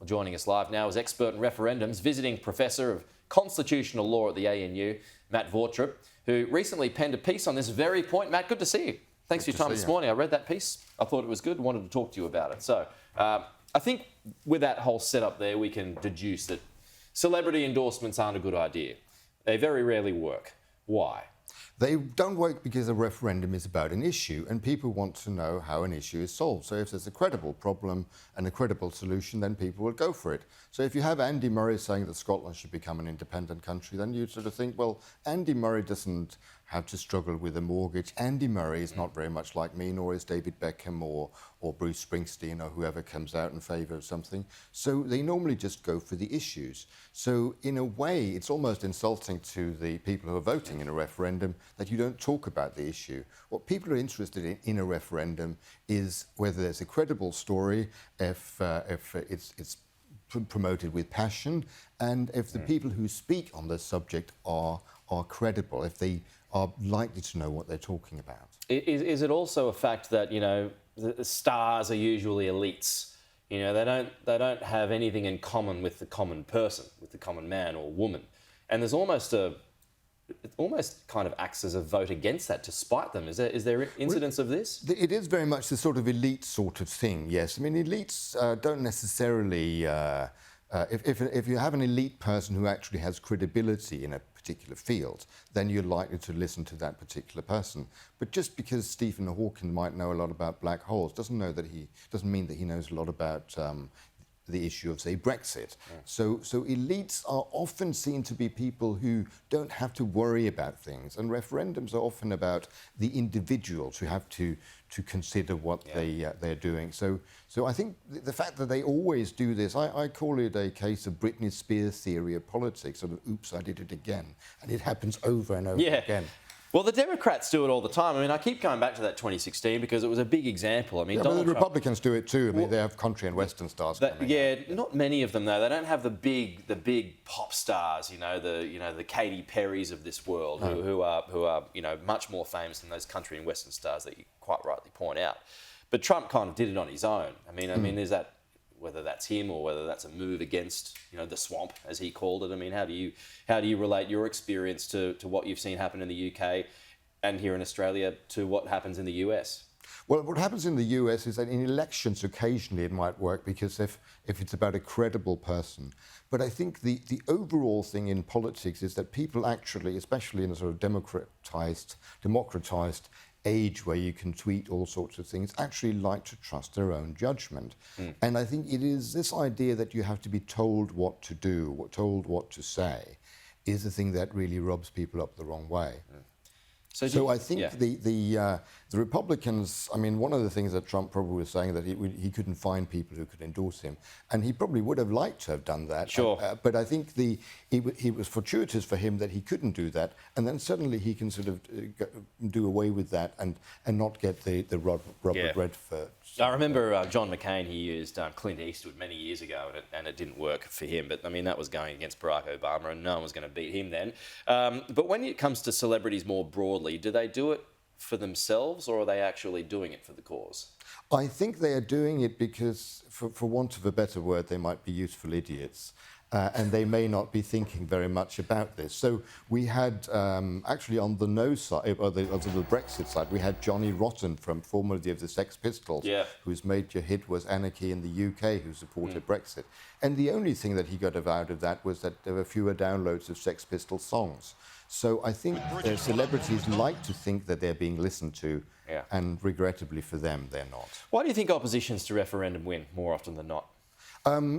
Well, joining us live now is expert in referendums, visiting Professor of Constitutional Law at the ANU, Matt Qvortrup, who recently penned a piece on this very point. Matt, good to see you. Thanks for your time this morning. I read that piece. I thought it was good. Wanted to talk to you about it. So I think with that whole setup there, we can deduce that celebrity endorsements aren't a good idea. They very rarely work. Why? They don't work because a referendum is about an issue and people want to know how an issue is solved. So if there's a credible problem and a credible solution, then people will go for it. So if you have Andy Murray saying that Scotland should become an independent country, then you sort of think, well, Andy Murray doesn't have to struggle with a mortgage. Andy Murray is not very much like me, nor is David Beckham or Bruce Springsteen or whoever comes out in favour of something. So they normally just go for the issues. So in a way, it's almost insulting to the people who are voting in a referendum that you don't talk about the issue. What people are interested in a referendum is whether there's a credible story, if it's promoted with passion, and if the people who speak on this subject are credible, if they are likely to know what they're talking about. Is it also a fact that, you know, the stars are usually elites? You know, they don't have anything in common with the common person, with the common man or woman. And there's it almost kind of acts as a vote against that to spite them. Is there incidents of this? It is very much the sort of elite sort of thing, yes. I mean, elites don't necessarily... If you have an elite person who actually has credibility in a particular field, then you're likely to listen to that particular person. But just because Stephen Hawking might know a lot about black holes doesn't mean that he knows a lot about the issue of, say, Brexit. Yeah. So elites are often seen to be people who don't have to worry about things, and referendums are often about the individuals who have to consider what they're doing. So I think the fact that they always do this, I call it a case of Britney Spears' theory of politics, sort of, oops, I did it again. And it happens over and over again. Well, the Democrats do it all the time. I mean, I keep going back to that 2016 because it was a big example. I mean, but the Republicans do it too. I mean, they have country and western stars. Not many of them though. They don't have the big pop stars. The Katy Perrys of this world who are much more famous than those country and western stars that you quite rightly point out. But Trump kind of did it on his own. I mean, there's that. Whether that's him or whether that's a move against, the swamp, as he called it. I mean, how do you relate your experience to what you've seen happen in the UK and here in Australia to what happens in the US? Well, what happens in the US is that in elections, occasionally it might work because if it's about a credible person. But I think the overall thing in politics is that people actually, especially in a sort of democratized age where you can tweet all sorts of things, actually like to trust their own judgment. And I think it is this idea that you have to be told what to do, told what to say, is the thing that really rubs people up the wrong way. So I think the Republicans, I mean, one of the things that Trump probably was saying that he couldn't find people who could endorse him, and he probably would have liked to have done that. Sure. But I think it was fortuitous for him that he couldn't do that, and then suddenly he can sort of do away with that and not get the rubber bread for... I remember John McCain, he used Clint Eastwood many years ago, and it didn't work for him. But, I mean, that was going against Barack Obama, and no one was going to beat him then. But when it comes to celebrities more broadly, do they do it for themselves, or are they actually doing it for the cause? I think they are doing it because, for want of a better word, they might be useful idiots. And they may not be thinking very much about this. So we had, actually on the no side, or the Brexit side, we had Johnny Rotten, formerly of the Sex Pistols, whose major hit was Anarchy in the UK, who supported Brexit. And the only thing that he got out of that was that there were fewer downloads of Sex Pistols songs. So I think celebrities like to think that they're being listened to, and regrettably for them, they're not. Why do you think oppositions to referendum win more often than not?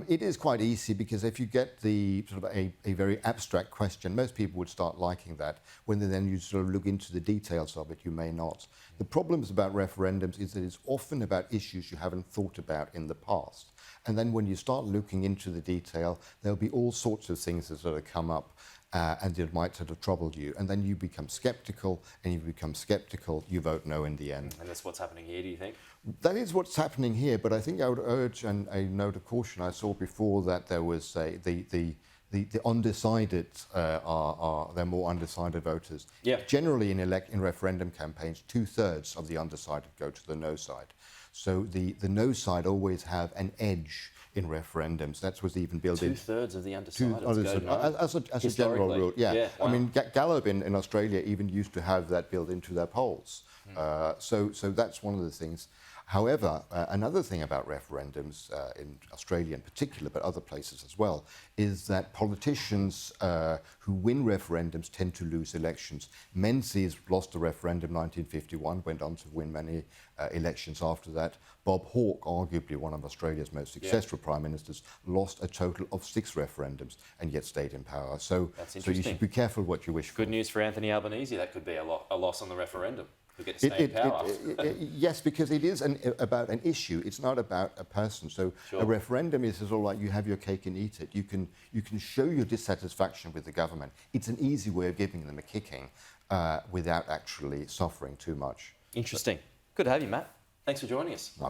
It is quite easy because if you get the sort of a very abstract question, most people would start liking that. When then you sort of look into the details of it, you may not. The problems about referendums is that it's often about issues you haven't thought about in the past. And then when you start looking into the detail, there'll be all sorts of things that sort of come up and it might sort of trouble you. And then you become sceptical, and you become sceptical, you vote no in the end. And that's what's happening here, do you think? That is what's happening here, but I think I would urge a note of caution. I saw before that there was the undecided they're more undecided voters. Yeah. Generally in referendum campaigns, 2/3 of the undecided go to the no side. So the no side always have an edge in referendums. That was even built in. 2/3 of the undecided. As a general rule, yeah. Wow. I mean, Gallup in Australia even used to have that built into their polls. So that's one of the things. However, another thing about referendums in Australia in particular, but other places as well, is that politicians who win referendums tend to lose elections. Menzies lost a referendum in 1951, went on to win many elections after that. Bob Hawke, arguably one of Australia's most successful prime ministers, lost a total of 6 referendums and yet stayed in power. So you should be careful what you wish for. Good news for Anthony Albanese. That could be a loss on the referendum. We get to stay in power. Yes, because it is about an issue. It's not about a person. So a referendum is all like you have your cake and eat it. You can show your dissatisfaction with the government. It's an easy way of giving them a kicking without actually suffering too much. Interesting. Good to have you, Matt. Thanks for joining us.